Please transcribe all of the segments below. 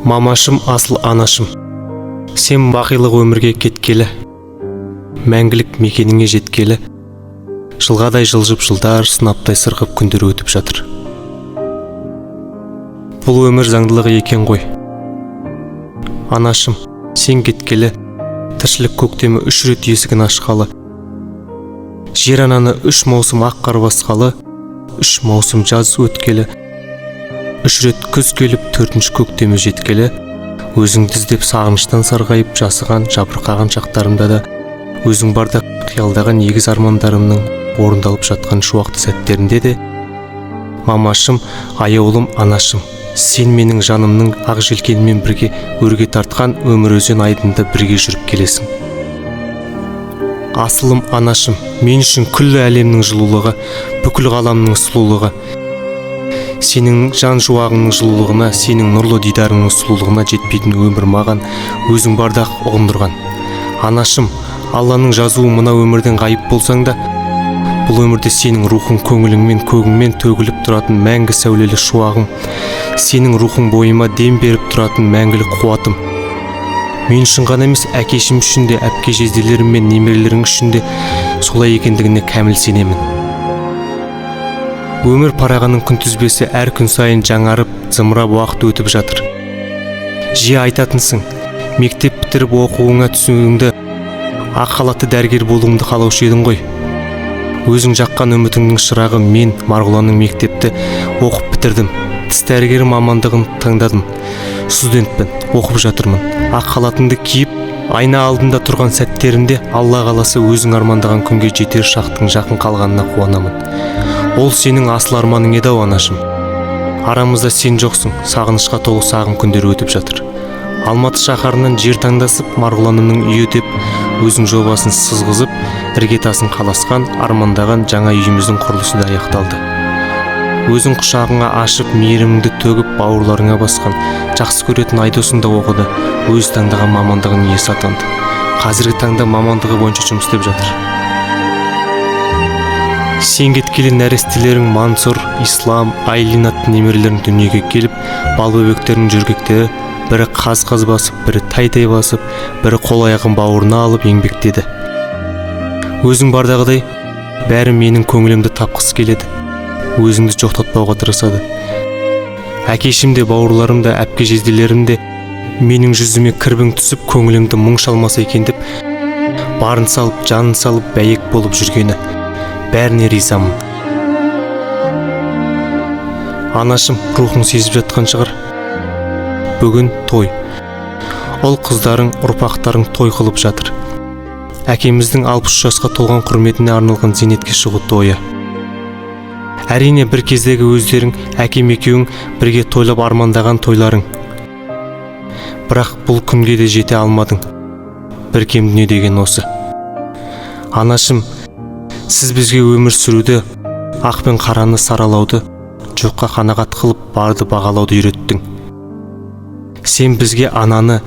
Мамашым, асыл анашым, сен бақилық өмірге кеткелі, мәңгілік мекеніңе жеткелі, жылғадай жылжып жылдар, сынаптай сырғып күндер өтіп жатыр. Бұл өмір заңдылығы екен ғой. Анашым, сен кеткелі, тіршілік көктемі 3 рет есігін ашқалы, жер ананы 3 маусым ақ қар басқалы, 3 маусым жаз өткелі, 3 рет күз келіп 4-ші көктемі жеткелі, өзіңді іздеп сағыныштан сарғайып жасыған жабырқаған шақтарымда да өзің барда қиялдаған егіз армандарымның орындалып жатқан шуақты сәттерінде де, мамашым, аяулым, анашым, сен менің жанымның ақ желкенімен бірге өрге тартқан өмір өзен айдында бірге жүріп келесің. Асылым, анашым, мен үшін күллі әлемнің жылулығы, бүкіл ғаламның сұлулығы, сенің жан жуағыңның жылулығына, сенің нұрлы дидарыңның сұлулығына жетпейтін өмір маған өзің барда ұғындырған. Анашым, Алланың жазуы мына өмірден ғайып болсаң да, бұл өмірде сенің рухың көңіліңмен, көгіңмен төгіліп тұратын мәңгі сәулелі шуағым, сенің рухың бойыма дем беріп тұратын мәңгілік қуатым. Мен үшін ғана емес, әкешім үшін де, әпке жезделерім мен немерелерің үшін де солай екендігіне кәміл сенемін. Өмір парағының күнтізбесі әр күн сайын жаңарып, зымырап уақыт өтіп жатыр. Жиі айтатынсың, мектеп бітіріп оқуыңа түсуіңді, ақ халатты дәрігер болуымды қалаушы едің ғой. Өзің жаққан үмітіңнің шырағы мен Марғұланның мектепті оқып бітірдім. Тіс дәрігері мамандығын таңдадым. Студентпін, оқып жатырмын. Ақ халатыңды киіп, айна алдында тұрған сәттерімде Алла қаласа өзің армандаған күнге жетер шақтың жақын қалғанына қуанамын. Ол сенің асыл арманың еді ау, анашым. Арамызда сен жоқсың, сағынышқа толы сағым күндер өтіп жатыр. Алматы шаһарынан жер таңдасып, Марғұланымның үйі деп өзің жобасын сызғызып, іргетасын қаласқан, армандаған жаңа үйіміздің құрылысы да аяқталды. Өзің құшағыңа ашып, мейіріміңді төгіп, бауырларыңа басқан, жақсы көретін Айдосында оқыды, өз таңдаған мамандығын иесі атанды. Қазіргі таңда мамандығы бойынша жұмыс істеп жатыр. Сен кеткелі нәрестелерің Мансұр, Ислам, Айлин атты немерелерің дүниеге келіп, бал бөбектерінің жүргектері бірі қаз-қаз басып, бірі тай-тай басып, бірі қол аяғын бауырына алып еңбектеді. Өзің бардағыдай, бәрі менің көңілімді тапқысы келеді. Өзіңді жоқтатпауға тырысады. Әкешім де, бауырларым да, әпке жезделерім де менің жүзіме кірбің түсіп, көңілімді мұң шалмаса екен деп, барын салып, жанын салып, бәйек болып жүргені. Бәріне ризамын. Анашым, рухың сезіп жатқан шығар. Бүгін той. Ол қыздарың, ұрпақтарың той қылып жатыр. Әкеміздің 63 жасқа толған құрметіне арналған зейнетке шығу тойы. Әрине бір кездегі өздерің, әкем екеуің бірге тойлап армандаған тойларың. Бірақ бұл күнге де жете алмадың. Бір кем дүние деген осы. Анашым, сіз бізге өмір сүруді, ақ пен қараны саралауды, жоққа қанағат қылып барды бағалауды үйреттің. Сен бізге ананы,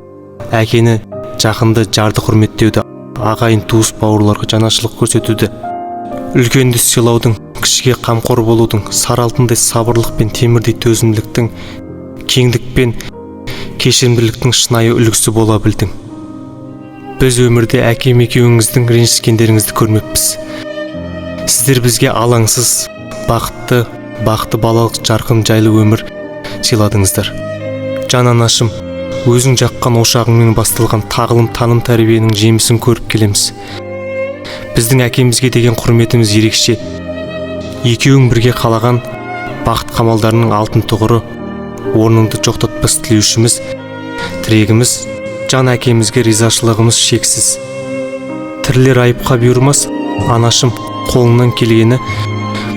әкені, жақынды, жарды құрметтеуді, ағайын туыс бауырларға жанашырлық көрсетуді, үлкенді сыйлаудың, кішіге қамқор болудың, сары алтындай сабырлық пен темірдей төзімділіктің, кеңдік пен кешірімділіктің шынайы үлгісі бола білдің. Біз өмірде әкем екеуіңіздің ренжіскендеріңізді көрмеппіз. Сіздер бізге алаңсыз, бақытты балалық жарқын жайлы өмір сыйладыңыздар. Жан анашым, өзің жаққан ошағыңмен басталған тағылым таным тәрбиенің жемісін көріп келеміз. Біздің әкемізге деген құрметіміз ерекше. Екеуің бірге қалаған бақыт қамалдарының алтын тұғыры, орныңды жоқтатпас тілеушіміз, тірегіміз, жан әкемізге ризашылығымыз шексіз. Тірілер айыпқа бұйырмас, анашым, қолыңнан келгені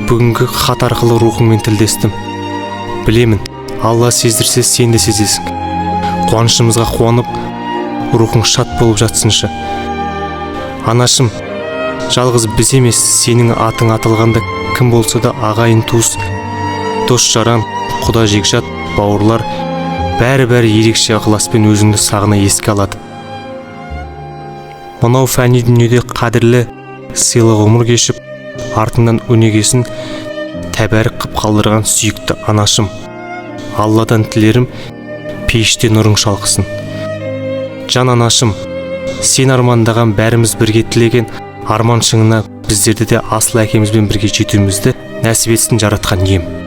бүгінгі хат арқылы рухыңмен тілдестім. Білемін, Алла сездірсе сен де сезесің. Қуанышымызға қуанып, рухың шат болып жатсыншы. Анашым, жалғыз біз емес, сенің атың аталғанда кім болса да ағайын туыс, дос жаран, құда жекжат, бауырлар, бәрі ерекше ықыласпен өзіңді сағына еске алады. Мынау фәни дүниеде қадірлі, сыйлы ғұмыр кешіп, артыңнан өнегесін тәбәрік қып қалдырған сүйікті анашым. Алладан тілерім, пейіште нұрың шалқысын. Жан анашым, сен армандаған, бәріміз бірге тілеген арман шыңына біздерді де асыл әкемізбен бірге жетуімізді нәсіп етсін жаратқан ием.